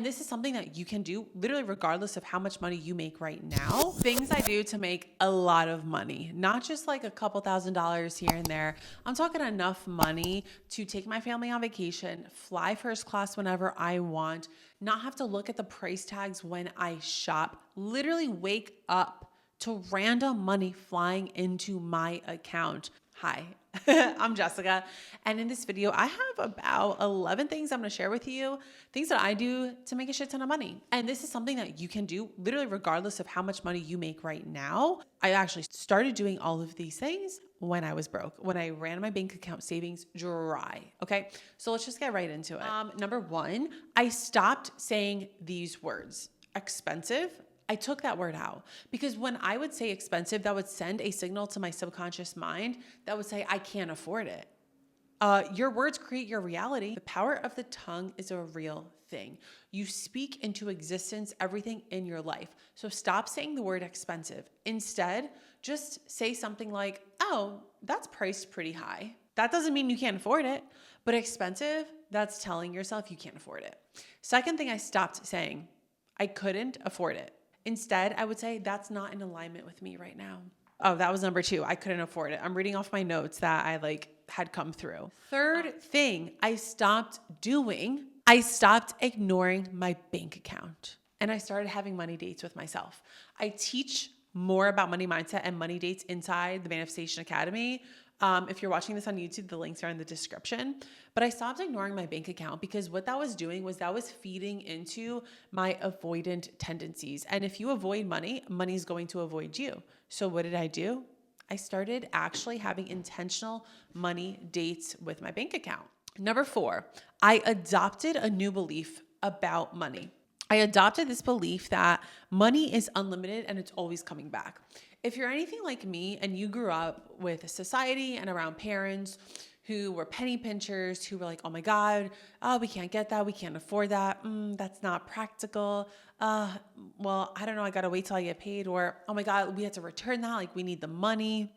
This is something that you can do literally regardless of how much money you make right now. Things I do to make a lot of money, not just like a couple $1,000s here and there. I'm talking enough money to take my family on vacation, fly first class whenever I want, not have to look at the price tags when I shop, literally wake up to random money flying into my account. Hi, I'm Jessica, and in this video, I have about 11 things I'm gonna share with you, things that I do to make a shit ton of money. And this is something that you can do literally regardless of how much money you make right now. I actually started doing all of these things when I was broke, when I ran my bank account savings dry, okay? So let's just get right into it. Number one, I stopped saying these words, expensive. I took that word out because when I would say expensive, that would send a signal to my subconscious mind that would say, I can't afford it. Your words create your reality. The power of the tongue is a real thing. You speak into existence everything in your life. So stop saying the word expensive. Instead, just say something like, oh, that's priced pretty high. That doesn't mean you can't afford it, but expensive, that's telling yourself you can't afford it. Second thing I stopped saying, I couldn't afford it. Instead, I would say that's not in alignment with me right now. Oh, that was number two. I couldn't afford it. I'm reading off my notes that I had come through. Third thing I stopped doing, I stopped ignoring my bank account and I started having money dates with myself. I teach more about money mindset and money dates inside the Manifestation Academy. If you're watching this on YouTube, the links are in the description. But I stopped ignoring my bank account because what that was doing was that was feeding into my avoidant tendencies. And if you avoid money, money is going to avoid you. So what did I do? I started actually having intentional money dates with my bank account. Number four, I adopted a new belief about money. I adopted this belief that money is unlimited and it's always coming back. If you're anything like me and you grew up with society and around parents who were penny pinchers, who were like, oh my God, we can't get that. We can't afford that. That's not practical. Well, I don't know. I got to wait till I get paid. Or, oh my God, we have to return that. Like we need the money.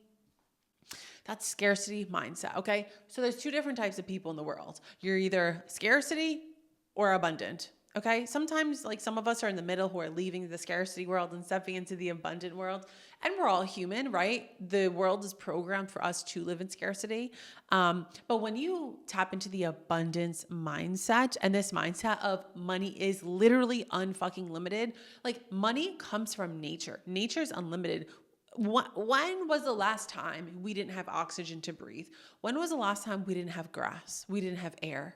That's scarcity mindset. Okay. So there's two different types of people in the world. You're either scarcity or abundant. Okay. Sometimes some of us are in the middle who are leaving the scarcity world and stepping into the abundant world. And we're all human, right? The world is programmed for us to live in scarcity. But when you tap into the abundance mindset and this mindset of money is literally unfucking limited, like money comes from nature. Nature's unlimited. When was the last time we didn't have oxygen to breathe? When was the last time we didn't have grass? We didn't have air?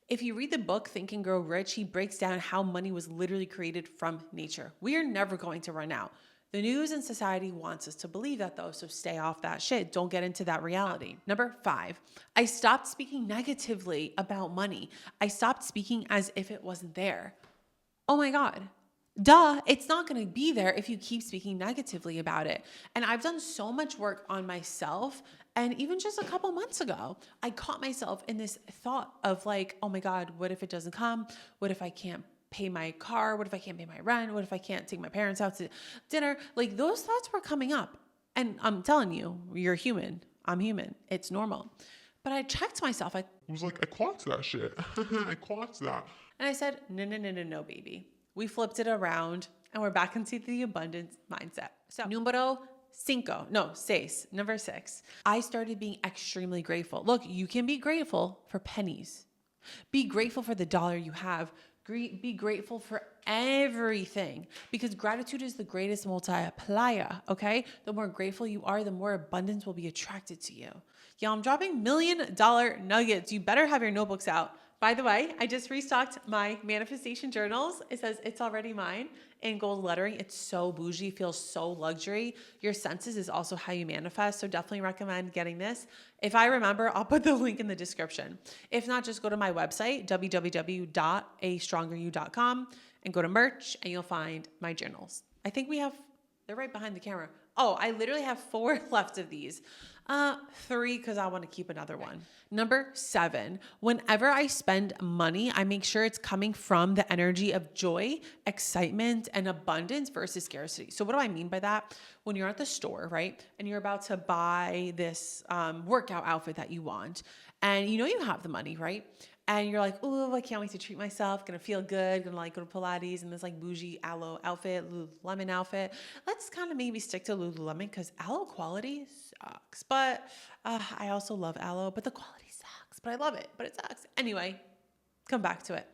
If you read the book, Think and Grow Rich, he breaks down how money was literally created from nature. We are never going to run out. The news and society wants us to believe that though, so stay off that shit. Don't get into that reality. Number five, I stopped speaking negatively about money. I stopped speaking as if it wasn't there. Oh my God. Duh, it's not going to be there if you keep speaking negatively about it. And I've done so much work on myself. And even just a couple months ago, I caught myself in this thought of oh my God, what if it doesn't come? What if I can't pay my car? What if I can't pay my rent? What if I can't take my parents out to dinner? Those thoughts were coming up. And I'm telling you, you're human. I'm human. It's normal. But I checked myself. I was like, I clocked that shit. I clocked that. And I said, no, baby. We flipped it around and we're back into the abundance mindset. So number six, I started being extremely grateful. Look, you can be grateful for pennies. Be grateful for the dollar you have. Be grateful for everything because gratitude is the greatest multiplier, okay? The more grateful you are, the more abundance will be attracted to you. Yeah, I'm dropping $1 million nuggets. You better have your notebooks out. By the way, I just restocked my manifestation journals. It says it's already mine in gold lettering. It's so bougie, feels so luxury. Your senses is also how you manifest. So definitely recommend getting this. If I remember, I'll put the link in the description. If not, just go to my website, www.astrongeryou.com and go to merch and you'll find my journals. I think they're right behind the camera. Oh, I literally have 4 left of these. 3 because I want to keep another one. Number 7, whenever I spend money, I make sure it's coming from the energy of joy, excitement, and abundance versus scarcity. So what do I mean by that? When you're at the store, right? And you're about to buy this workout outfit that you want and you know you have the money, right? and you're like, oh, I can't wait to treat myself. Gonna feel good. Gonna like go to Pilates in this like bougie aloe outfit, Lululemon outfit. Let's kind of maybe stick to Lululemon because aloe quality sucks. But I also love aloe, but the quality sucks. But I love it, but it sucks. Anyway, come back to it.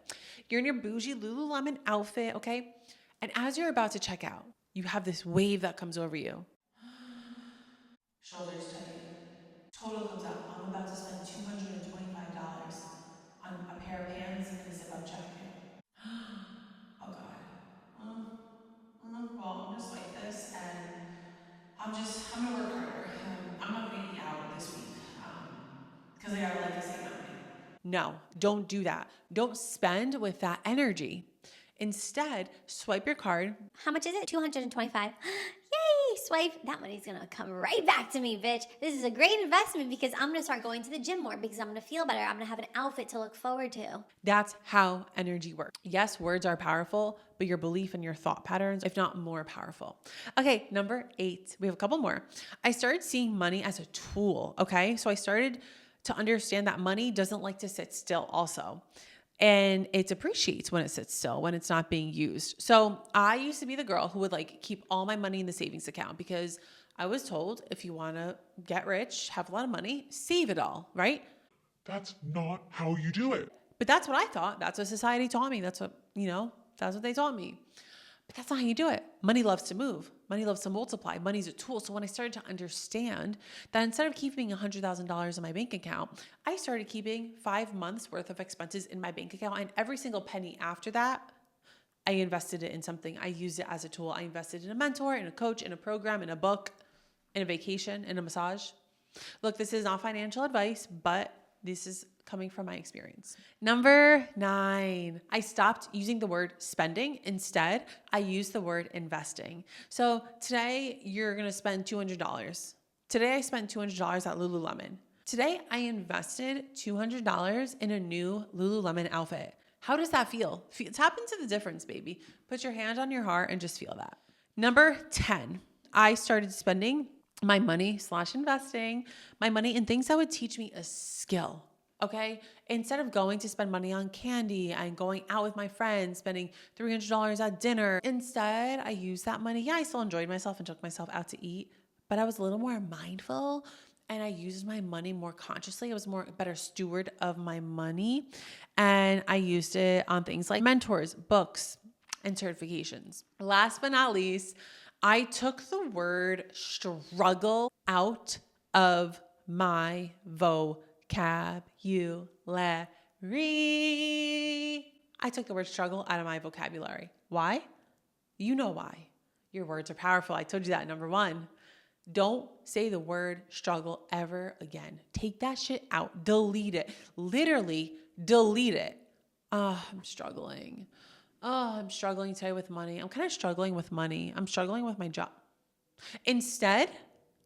You're in your bougie Lululemon outfit, okay? And as you're about to check out, you have this wave that comes over you. Shoulders tight. Total comes out. I'm about to spend $225 on a pair of pants and a zip-up jacket. Oh God. Well, I'm gonna swipe this and I'm gonna work harder. I'm not gonna eat out this week because I gotta like save my money. No, don't do that. Don't spend with that energy. Instead, swipe your card. How much is it? 225. Yay! Swipe. That money's gonna come right back to me, bitch. This is a great investment because I'm gonna start going to the gym more because I'm gonna feel better. I'm gonna have an outfit to look forward to. That's how energy works. Yes, words are powerful, but your belief and your thought patterns, if not more powerful. Okay, number 8. We have a couple more. I started seeing money as a tool, okay? So I started to understand that money doesn't like to sit still also. And it appreciates when it sits still, when it's not being used. So I used to be the girl who would like keep all my money in the savings account because I was told if you want to get rich, have a lot of money, save it all, right? That's not how you do it. But that's what I thought. That's what society taught me. That's what, that's what they taught me. But that's not how you do it. Money loves to move. Money loves to multiply. Money's a tool. So when I started to understand that instead of keeping $100,000 in my bank account, I started keeping 5 months worth of expenses in my bank account. And every single penny after that, I invested it in something. I used it as a tool. I invested in a mentor, in a coach, in a program, in a book, in a vacation, in a massage. Look, this is not financial advice, but this is coming from my experience. Number 9, I stopped using the word spending. Instead, I used the word investing. So today you're going to spend $200. Today I spent $200 at Lululemon. Today I invested $200 in a new Lululemon outfit. How does that feel? Tap into the difference, baby. Put your hand on your heart and just feel that. Number 10, I started spending my money / investing my money in things that would teach me a skill. Okay. Instead of going to spend money on candy and going out with my friends, spending $300 at dinner, instead I used that money. Yeah, I still enjoyed myself and took myself out to eat, but I was a little more mindful and I used my money more consciously. I was a better steward of my money. And I used it on things like mentors, books, and certifications. Last but not least, I took the word struggle out of my vocabulary. I took the word struggle out of my vocabulary. Why? You know why. Your words are powerful. I told you that, number 1. Don't say the word struggle ever again. Take that shit out. Delete it. Literally delete it. Oh, I'm struggling. Oh, I'm struggling today with money. I'm kind of struggling with money. I'm struggling with my job. Instead,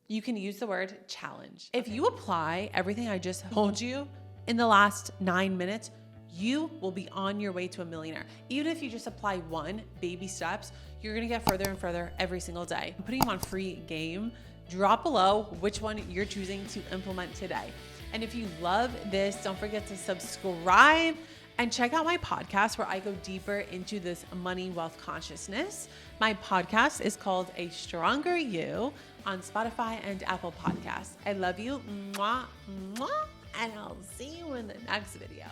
you can use the word challenge. If you apply everything I just told you in the last 9 minutes, you will be on your way to a millionaire. Even if you just apply 1 baby steps, you're gonna get further and further every single day. I'm putting you on free game. Drop below which one you're choosing to implement today. And if you love this, don't forget to subscribe and check out my podcast where I go deeper into this money wealth consciousness. My podcast is called A Stronger You on Spotify and Apple Podcasts. I love you, mwah, mwah, and I'll see you in the next video.